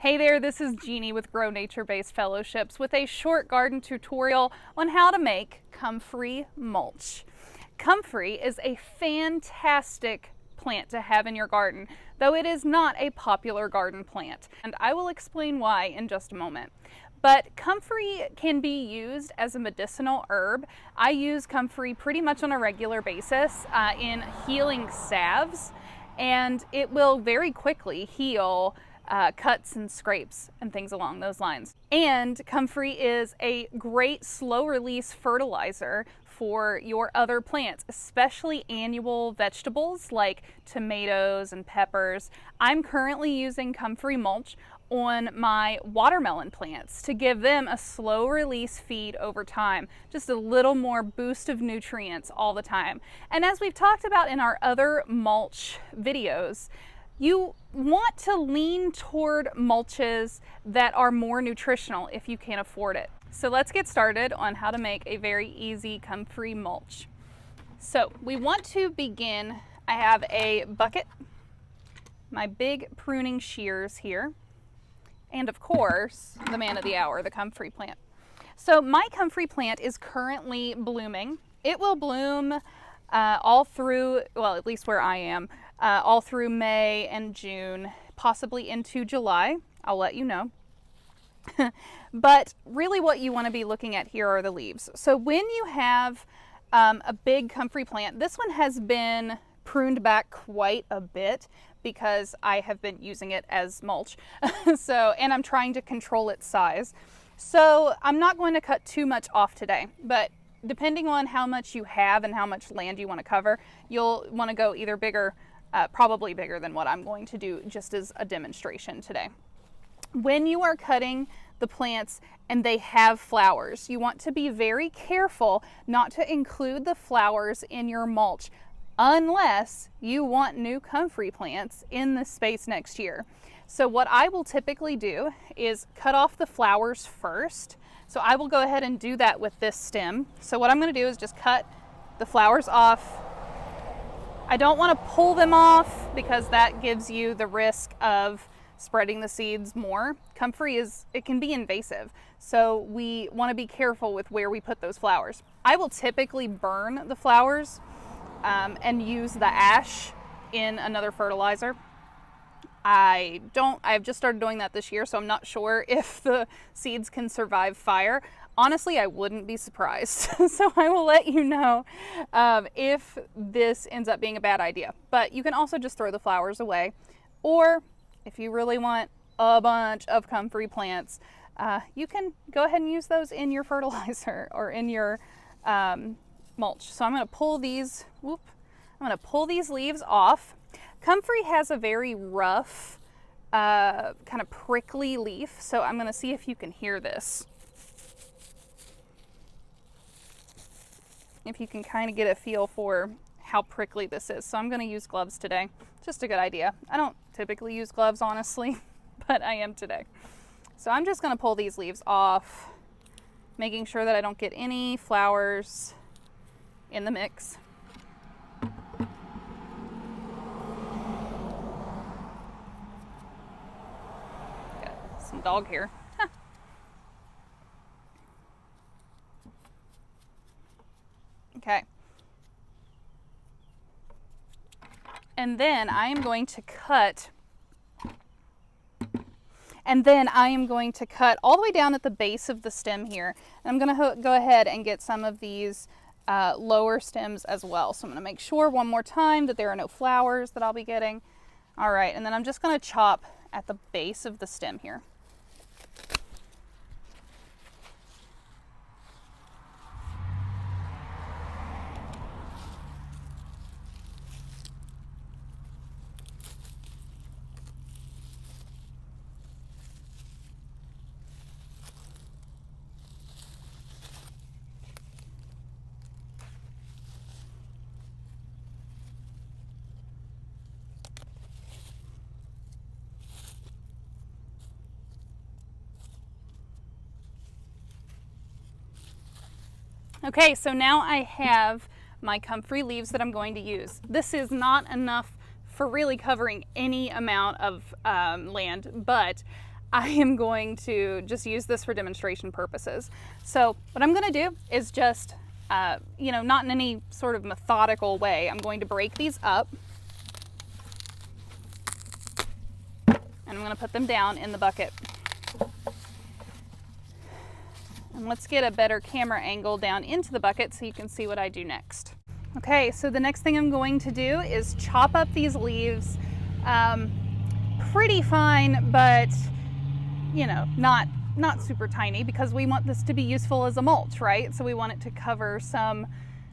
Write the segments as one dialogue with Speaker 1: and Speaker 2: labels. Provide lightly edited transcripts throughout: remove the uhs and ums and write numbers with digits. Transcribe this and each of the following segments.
Speaker 1: Hey there, this is Jeannie with Grow Nature-Based Fellowships with a short garden tutorial on how to make comfrey mulch. Comfrey is a fantastic plant to have in your garden, though it is not a popular garden plant, and I will explain why in just a moment. But comfrey can be used as a medicinal herb. I use comfrey pretty much on a regular basis in healing salves, and it will very quickly heal cuts and scrapes and things along those lines. And comfrey is a great slow release fertilizer for your other plants, especially annual vegetables like tomatoes and peppers. I'm currently using comfrey mulch on my watermelon plants to give them a slow release feed over time, just a little more boost of nutrients all the time. And as we've talked about in our other mulch videos, you want to lean toward mulches that are more nutritional if you can afford it. So let's get started on how to make a very easy comfrey mulch. So we want to begin. I have a bucket, my big pruning shears here, and of course, the man of the hour, the comfrey plant. So my comfrey plant is currently blooming. It will bloom all through, well, at least where I am, all through May and June, possibly into July. I'll let you know. But really what you want to be looking at here are the leaves. So when you have a big comfrey plant, this one has been pruned back quite a bit because I have been using it as mulch. And I'm trying to control its size. So I'm not going to cut too much off today, but depending on how much you have and how much land you want to cover, you'll want to go either bigger, probably bigger than what I'm going to do just as a demonstration today. When you are cutting the plants and they have flowers, you want to be very careful not to include the flowers in your mulch unless you want new comfrey plants in the space next year. So what I will typically do is cut off the flowers first. So I will go ahead and do that with this stem. So what I'm going to do is just cut the flowers off. I don't want to pull them off because that gives you the risk of spreading the seeds more. Comfrey it can be invasive, so we want to be careful with where we put those flowers. I will typically burn the flowers and use the ash in another fertilizer. I've just started doing that this year, so I'm not sure if the seeds can survive fire. Honestly, I wouldn't be surprised. So I will let you know if this ends up being a bad idea. But you can also just throw the flowers away. Or if you really want a bunch of comfrey plants, you can go ahead and use those in your fertilizer or in your mulch. So I'm going to pull these, leaves off. Comfrey has a very rough, kind of prickly leaf, so I'm going to see if you can hear this. If you can kind of get a feel for how prickly this is. So I'm going to use gloves today. Just a good idea. I don't typically use gloves, honestly, but I am today. So I'm just going to pull these leaves off, making sure that I don't get any flowers in the mix. Some dog hair. Huh. Okay. And then I am going to cut all the way down at the base of the stem here. And I'm going to go ahead and get some of these lower stems as well. So I'm going to make sure one more time that there are no flowers that I'll be getting. All right, and then I'm just going to chop at the base of the stem here. Okay, so now I have my comfrey leaves that I'm going to use. This is not enough for really covering any amount of land, but I am going to just use this for demonstration purposes. So what I'm going to do is just, you know, not in any sort of methodical way. I'm going to break these up. And I'm going to put them down in the bucket. And let's get a better camera angle down into the bucket so you can see what I do next. Okay, so the next thing I'm going to do is chop up these leaves pretty fine, but you know, not super tiny, because we want this to be useful as a mulch, right? So we want it to cover some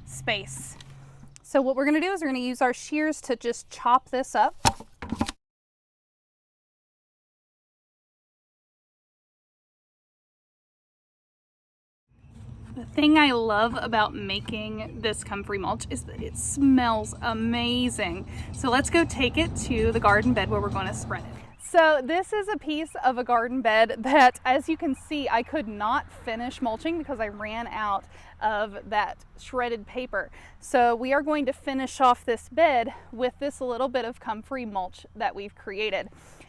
Speaker 1: space. So what we're going to do is we're going to use our shears to just chop this up. The thing I love about making this comfrey mulch is that it smells amazing. So let's go take it to the garden bed where we're going to spread it. So this is a piece of a garden bed that, as you can see, I could not finish mulching because I ran out of that shredded paper. So we are going to finish off this bed with this little bit of comfrey mulch that we've created.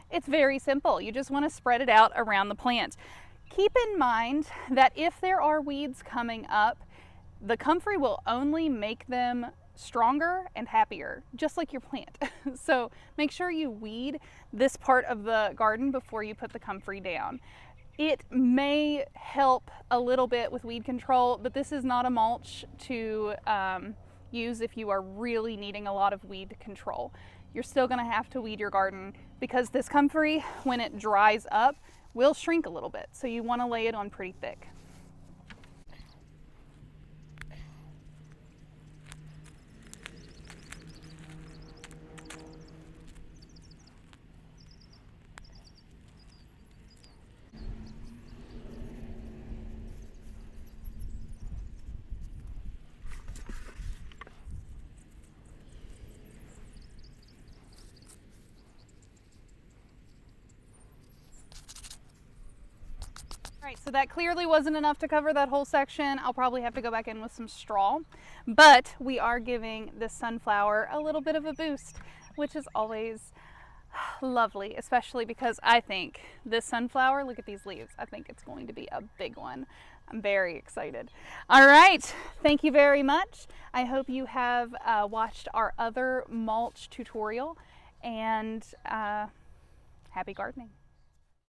Speaker 1: It's very simple. You just want to spread it out around the plant. Keep in mind that if there are weeds coming up, the comfrey will only make them stronger and happier, just like your plant. So make sure you weed this part of the garden before you put the comfrey down. It may help a little bit with weed control, but this is not a mulch to use if you are really needing a lot of weed control. You're still going to have to weed your garden because this comfrey, when it dries up, will shrink a little bit. So you want to lay it on pretty thick. All right, so that clearly wasn't enough to cover that whole section. I'll probably have to go back in with some straw, but we are giving this sunflower a little bit of a boost, which is always lovely, especially because I think this sunflower, look at these leaves, I think it's going to be a big one. I'm very excited. All right, thank you very much. I hope you have watched our other mulch tutorial, and happy gardening.